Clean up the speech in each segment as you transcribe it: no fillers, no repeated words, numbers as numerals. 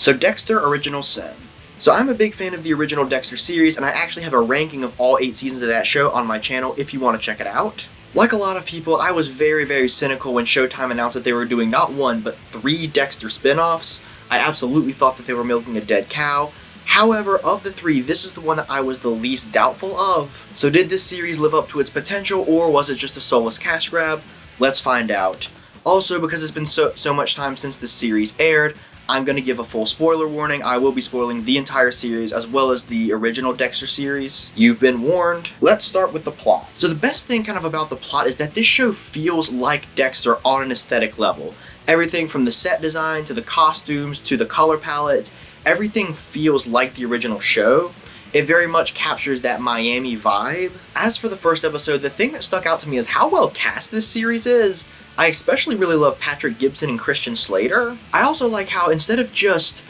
So Dexter Original Sin. So I'm a big fan of the original Dexter series, and I actually have a ranking of all 8 seasons of that show on my channel if you want to check it out. Like a lot of people, I was very cynical when Showtime announced that they were doing not 1, but 3 Dexter spin-offs. I absolutely thought that they were milking a dead cow. However, of the 3, this is the one that I was the least doubtful of. So did this series live up to its potential, or was it just a soulless cash grab? Let's find out. Also, because it's been so much time since this series aired, I'm going to give a full spoiler warning. I will be spoiling the entire series as well as the original Dexter series. You've been warned. Let's start with the plot. So the best thing kind of about the plot is that this show feels like Dexter on an aesthetic level. Everything from the set design to the costumes to the color palette, everything feels like the original show. It very much captures that Miami vibe. As for the first episode, the thing that stuck out to me is how well cast this series is. I especially really love Patrick Gibson and Christian Slater. I also like how instead of just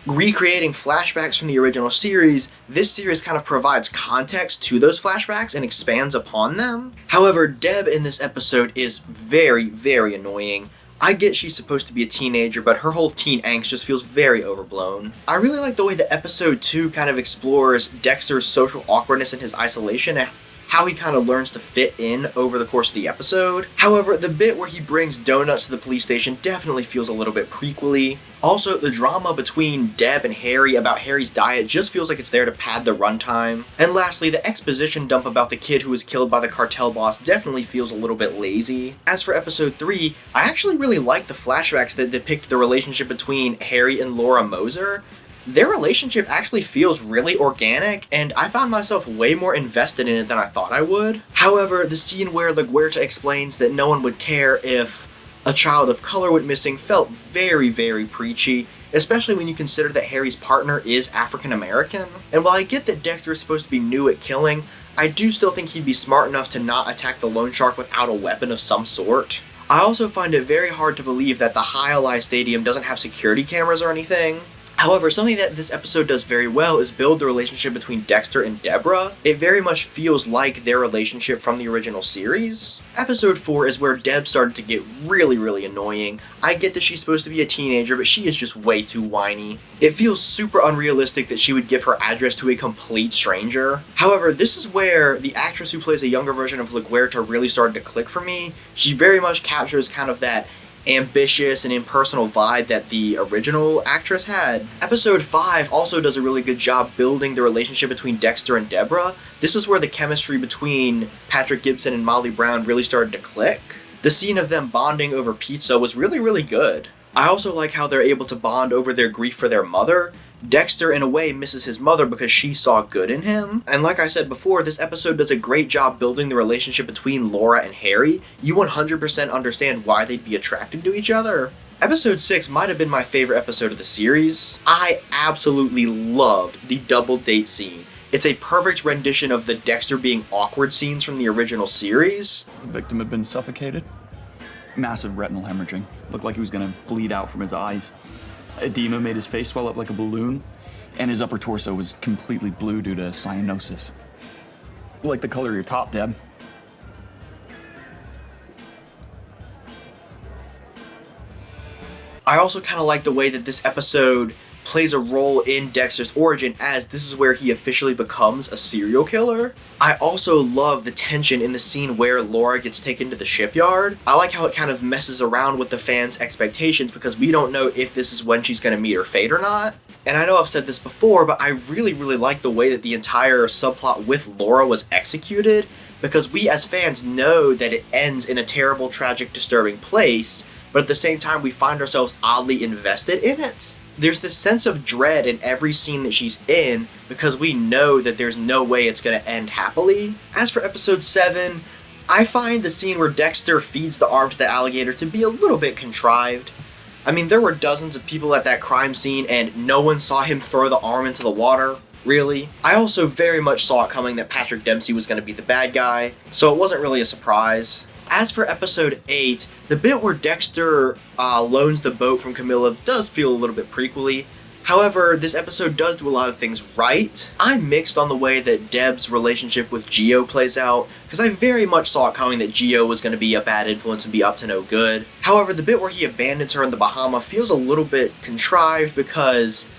recreating flashbacks from the original series, this series kind of provides context to those flashbacks and expands upon them. However, Deb in this episode is very annoying. I get she's supposed to be a teenager, but her whole teen angst just feels very overblown. I really like the way that episode 2 kind of explores Dexter's social awkwardness and his isolation, and how he kind of learns to fit in over the course of the episode. However, the bit where he brings donuts to the police station definitely feels a little bit prequel-y. Also, the drama between Deb and Harry about Harry's diet just feels like it's there to pad the runtime. And lastly, the exposition dump about the kid who was killed by the cartel boss definitely feels a little bit lazy. As for episode 3, I actually really like the flashbacks that depict the relationship between Harry and Laura Moser. Their relationship actually feels really organic, and I found myself way more invested in it than I thought I would. However, the scene where LaGuerta explains that no one would care if a child of color went missing felt very preachy, especially when you consider that Harry's partner is African American. And while I get that Dexter is supposed to be new at killing, I do still think he'd be smart enough to not attack the loan shark without a weapon of some sort. I also find it very hard to believe that the Highlight Stadium doesn't have security cameras or anything. However, something that this episode does very well is build the relationship between Dexter and Debra. It very much feels like their relationship from the original series. Episode 4 is where Deb started to get really annoying. I get that she's supposed to be a teenager, but she is just way too whiny. It feels super unrealistic that she would give her address to a complete stranger. However, this is where the actress who plays a younger version of LaGuerta really started to click for me. She very much captures kind of that ambitious and impersonal vibe that the original actress had. Episode 5 also does a really good job building the relationship between Dexter and Debra. This is where the chemistry between Patrick Gibson and Molly Brown really started to click. The scene of them bonding over pizza was really good. I also like how they're able to bond over their grief for their mother. Dexter, in a way, misses his mother because she saw good in him. And like I said before, this episode does a great job building the relationship between Laura and Harry. You 100% understand why they'd be attracted to each other. Episode 6 might have been my favorite episode of the series. I absolutely loved the double date scene. It's a perfect rendition of the Dexter being awkward scenes from the original series. The victim had been suffocated. Massive retinal hemorrhaging. Looked like he was gonna bleed out from his eyes. Edema made his face swell up like a balloon, and his upper torso was completely blue due to cyanosis. Like the color of your top, Deb. I also kind of like the way that this episode plays a role in Dexter's origin, as this is where he officially becomes a serial killer. I also love the tension in the scene where Laura gets taken to the shipyard. I like how it kind of messes around with the fans' expectations because we don't know if this is when she's going to meet her fate or not. And I know I've said this before, but I really like the way that the entire subplot with Laura was executed, because we as fans know that it ends in a terrible, tragic, disturbing place, but at the same time we find ourselves oddly invested in it. There's this sense of dread in every scene that she's in because we know that there's no way it's going to end happily. As for episode 7, I find the scene where Dexter feeds the arm to the alligator to be a little bit contrived. I mean, there were dozens of people at that crime scene and no one saw him throw the arm into the water. Really? I also very much saw it coming that Patrick Dempsey was going to be the bad guy, so it wasn't really a surprise. As for episode 8, the bit where Dexter loans the boat from Camilla does feel a little bit prequel-y. However, this episode does do a lot of things right. I'm mixed on the way that Deb's relationship with Gio plays out, because I very much saw it coming that Gio was going to be a bad influence and be up to no good. However, the bit where he abandons her in the Bahama feels a little bit contrived, because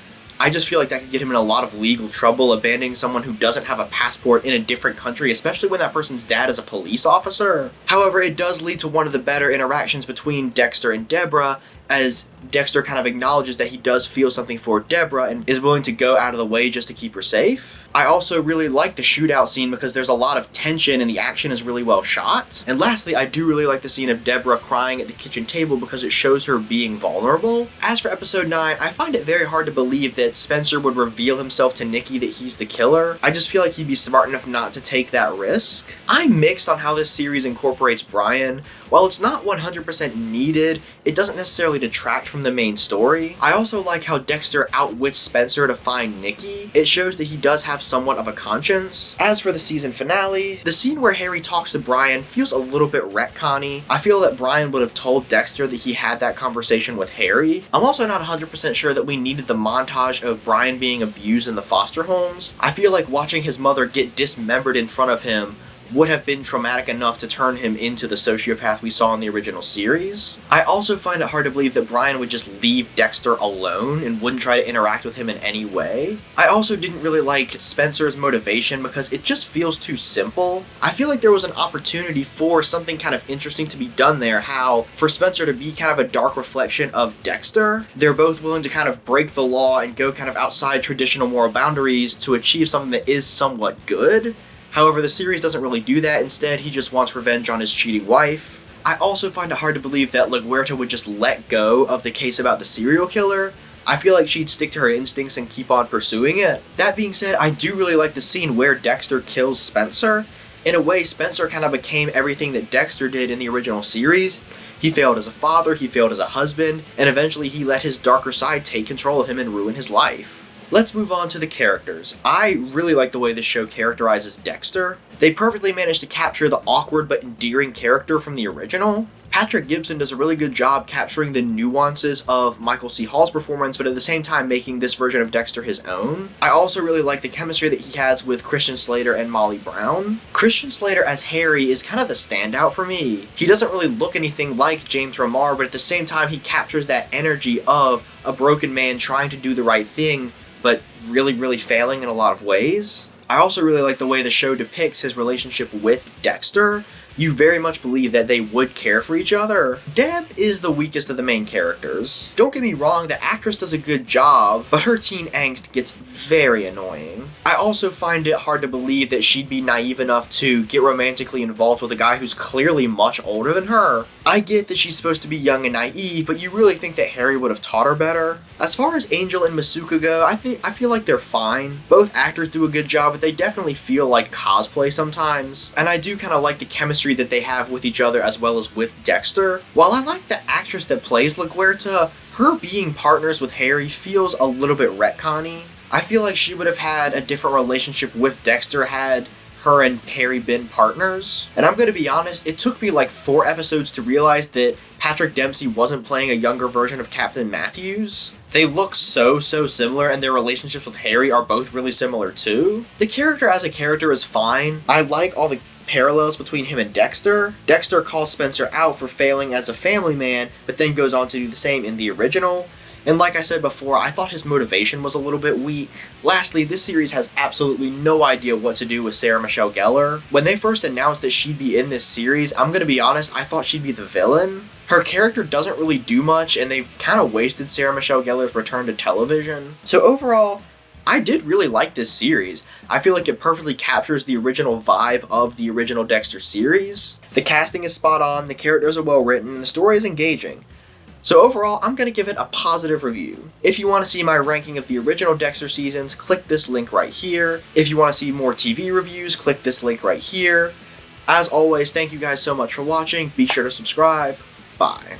I just feel like that could get him in a lot of legal trouble, abandoning someone who doesn't have a passport in a different country, especially when that person's dad is a police officer. However, it does lead to one of the better interactions between Dexter and Debra, as Dexter kind of acknowledges that he does feel something for Debra and is willing to go out of the way just to keep her safe. I also really like the shootout scene because there's a lot of tension and the action is really well shot. And lastly, I do really like the scene of Debra crying at the kitchen table because it shows her being vulnerable. As for episode 9, I find it very hard to believe that Spencer would reveal himself to Nikki that he's the killer. I just feel like he'd be smart enough not to take that risk. I'm mixed on how this series incorporates Brian. While it's not 100% needed, it doesn't necessarily detract from the main story. I also like how Dexter outwits Spencer to find Nikki. It shows that he does have somewhat of a conscience. As for the season finale, the scene where Harry talks to Brian feels a little bit retconny. I feel that Brian would have told Dexter that he had that conversation with Harry. I'm also not 100% sure that we needed the montage of Brian being abused in the foster homes. I feel like watching his mother get dismembered in front of him would have been traumatic enough to turn him into the sociopath we saw in the original series. I also find it hard to believe that Brian would just leave Dexter alone and wouldn't try to interact with him in any way. I also didn't really like Spencer's motivation because it just feels too simple. I feel like there was an opportunity for something kind of interesting to be done there, how for Spencer to be kind of a dark reflection of Dexter. They're both willing to kind of break the law and go kind of outside traditional moral boundaries to achieve something that is somewhat good. However, the series doesn't really do that. Instead, he just wants revenge on his cheating wife. I also find it hard to believe that LaGuerta would just let go of the case about the serial killer. I feel like she'd stick to her instincts and keep on pursuing it. That being said, I do really like the scene where Dexter kills Spencer. In a way, Spencer kind of became everything that Dexter did in the original series. He failed as a father, he failed as a husband, and eventually he let his darker side take control of him and ruin his life. Let's move on to the characters. I really like the way this show characterizes Dexter. They perfectly managed to capture the awkward but endearing character from the original. Patrick Gibson does a really good job capturing the nuances of Michael C. Hall's performance, but at the same time making this version of Dexter his own. I also really like the chemistry that he has with Christian Slater and Molly Brown. Christian Slater as Harry is kind of the standout for me. He doesn't really look anything like James Remar, but at the same time he captures that energy of a broken man trying to do the right thing, but really failing in a lot of ways. I also really like the way the show depicts his relationship with Dexter. You very much believe that they would care for each other. Deb is the weakest of the main characters. Don't get me wrong, the actress does a good job, but her teen angst gets very annoying. I also find it hard to believe that she'd be naive enough to get romantically involved with a guy who's clearly much older than her. I get that she's supposed to be young and naive, but you really think that Harry would have taught her better? As far as Angel and Masuka go, I feel like they're fine. Both actors do a good job, but they definitely feel like cosplay sometimes. And I do kind of like the chemistry that they have with each other as well as with Dexter. While I like the actress that plays LaGuerta, her being partners with Harry feels a little bit retconny. I feel like she would have had a different relationship with Dexter had her and Harry been partners. And I'm going to be honest, it took me like 4 episodes to realize that Patrick Dempsey wasn't playing a younger version of Captain Matthews. They look so similar, and their relationships with Harry are both really similar too. The character as a character is fine. I like all the parallels between him and Dexter. Dexter calls Spencer out for failing as a family man, but then goes on to do the same in the original. And like I said before, I thought his motivation was a little bit weak. Lastly, this series has absolutely no idea what to do with Sarah Michelle Gellar. When they first announced that she'd be in this series, I'm gonna be honest, I thought she'd be the villain. Her character doesn't really do much, and they've kind of wasted Sarah Michelle Gellar's return to television. So overall, I did really like this series. I feel like it perfectly captures the original vibe of the original Dexter series. The casting is spot on, the characters are well written, and the story is engaging. So overall, I'm going to give it a positive review. If you want to see my ranking of the original Dexter seasons, click this link right here. If you want to see more TV reviews, click this link right here. As always, thank you guys so much for watching. Be sure to subscribe. Bye.